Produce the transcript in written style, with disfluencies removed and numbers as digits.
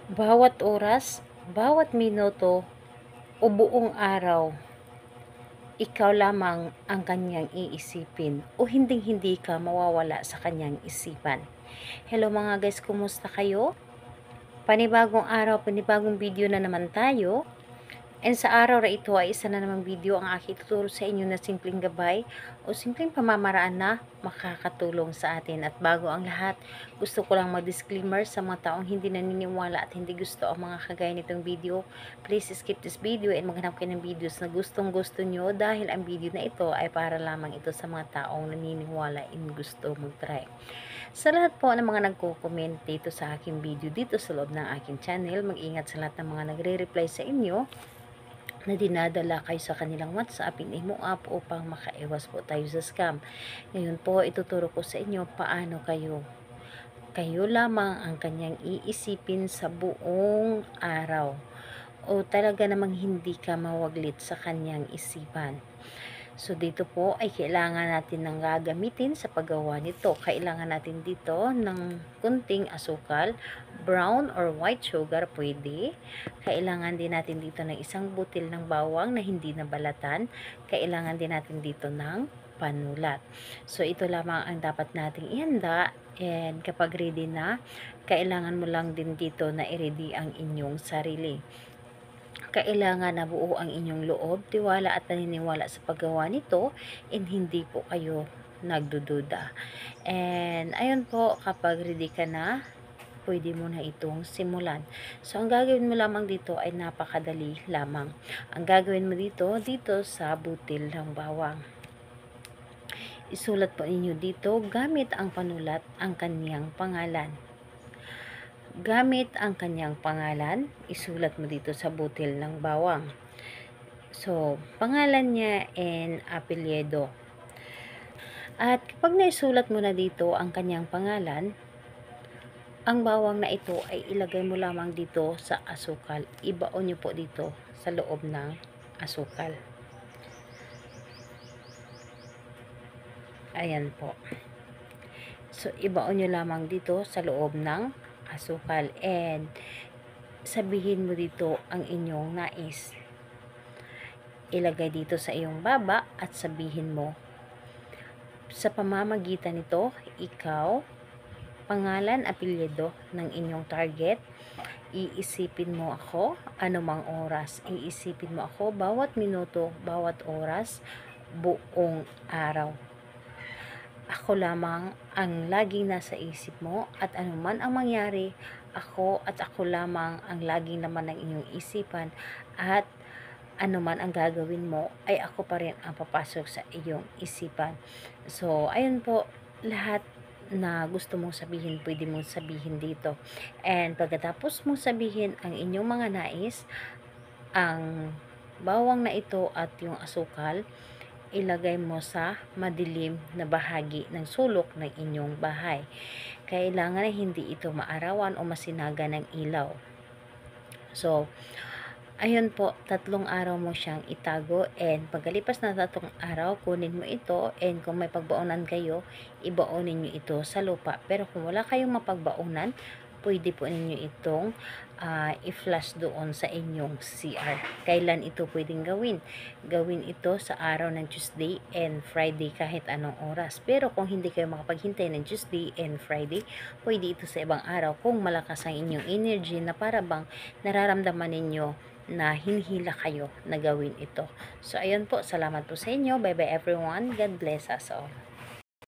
Bawat oras, bawat minuto, o buong araw, ikaw lamang ang kanyang iisipin o hinding-hindi ka mawawala sa kanyang isipan. Hello mga guys, kumusta kayo? Panibagong araw, panibagong video na naman tayo. And sa araw na ito ay isa na namang video ang aking tuturo sa inyo na simpleng gabay o simpleng pamamaraan na makakatulong sa atin. At bago ang lahat, gusto ko lang mag-disclaimer sa mga taong hindi naniniwala at hindi gusto ang mga kagaya nitong video. Please skip this video and maghanap kayo ng videos na gustong gusto nyo dahil ang video na ito ay para lamang ito sa mga taong naniniwala and gusto mag-try. Sa lahat po ng mga nagko-comment dito sa aking video dito sa loob ng aking channel, mag-ingat sa lahat ng mga nagre-reply sa inyo na dinadala kayo sa kanilang WhatsApp, in-imo app upang makaiwas po tayo sa scam. Ngayon po, ituturo ko sa inyo paano kayo lamang ang kanyang iisipin sa buong araw o talaga namang hindi ka mawaglit sa kanyang isipan. So, dito po ay kailangan natin ng gagamitin sa paggawa nito. Kailangan natin dito ng kunting asukal, brown or white sugar pwede. Kailangan din natin dito ng isang butil ng bawang na hindi nabalatan. Kailangan din natin dito ng panulat. So, ito lamang ang dapat nating ihanda. And kapag ready na, kailangan mo lang din dito na i-ready ang inyong sarili. Kailangan na buo ang inyong loob, tiwala at paniniwala sa paggawa nito, and hindi po kayo nagdududa. And ayun po, kapag ready ka na, pwede mo na itong simulan. So, ang gagawin mo lamang dito ay napakadali lamang. Ang gagawin mo dito sa butil ng bawang. Isulat po ninyo dito gamit ang panulat ang kanyang pangalan. Gamit ang kanyang pangalan, isulat mo dito sa butil ng bawang. So, pangalan niya and apelyido. At kapag naisulat mo na dito ang kanyang pangalan, ang bawang na ito ay ilagay mo lamang dito sa asukal. Ibaon niyo po dito sa loob ng asukal. Ayan po. So, ibaon niyo lamang dito sa loob ng asukal and sabihin mo dito ang inyong nais. Ilagay dito sa iyong baba at sabihin mo, sa pamamagitan nito, ikaw, pangalan, apelyido ng inyong target, iisipin mo ako anumang oras. Iisipin mo ako bawat minuto, bawat oras, buong araw. Ako lamang ang laging nasa isip mo at anuman ang mangyari, ako at ako lamang ang laging naman ng inyong isipan at anuman ang gagawin mo ay ako pa rin ang papasok sa iyong isipan. So, ayun po, lahat na gusto mong sabihin, pwede mong sabihin dito. And pagkatapos mong sabihin ang inyong mga nais, ang bawang na ito at yung asukal, ilagay mo sa madilim na bahagi ng sulok ng inyong bahay. Kailangan na hindi ito maarawan o masinaga ng ilaw. So, ayun po, 3 araw mo siyang itago and pagkalipas na 3 araw, kunin mo ito and kung may pagbaunan kayo, ibaunin nyo ito sa lupa. Pero kung wala kayong mapagbaunan, pwede po ninyo itong i-flush doon sa inyong CR. Kailan ito pwedeng gawin? Gawin ito sa araw ng Tuesday and Friday kahit anong oras. Pero kung hindi kayo makapaghintay ng Tuesday and Friday, pwede ito sa ibang araw kung malakas ang inyong energy na para bang nararamdaman ninyo na hinihila kayo na gawin ito. So, ayun po. Salamat po sa inyo. Bye-bye everyone. God bless us all.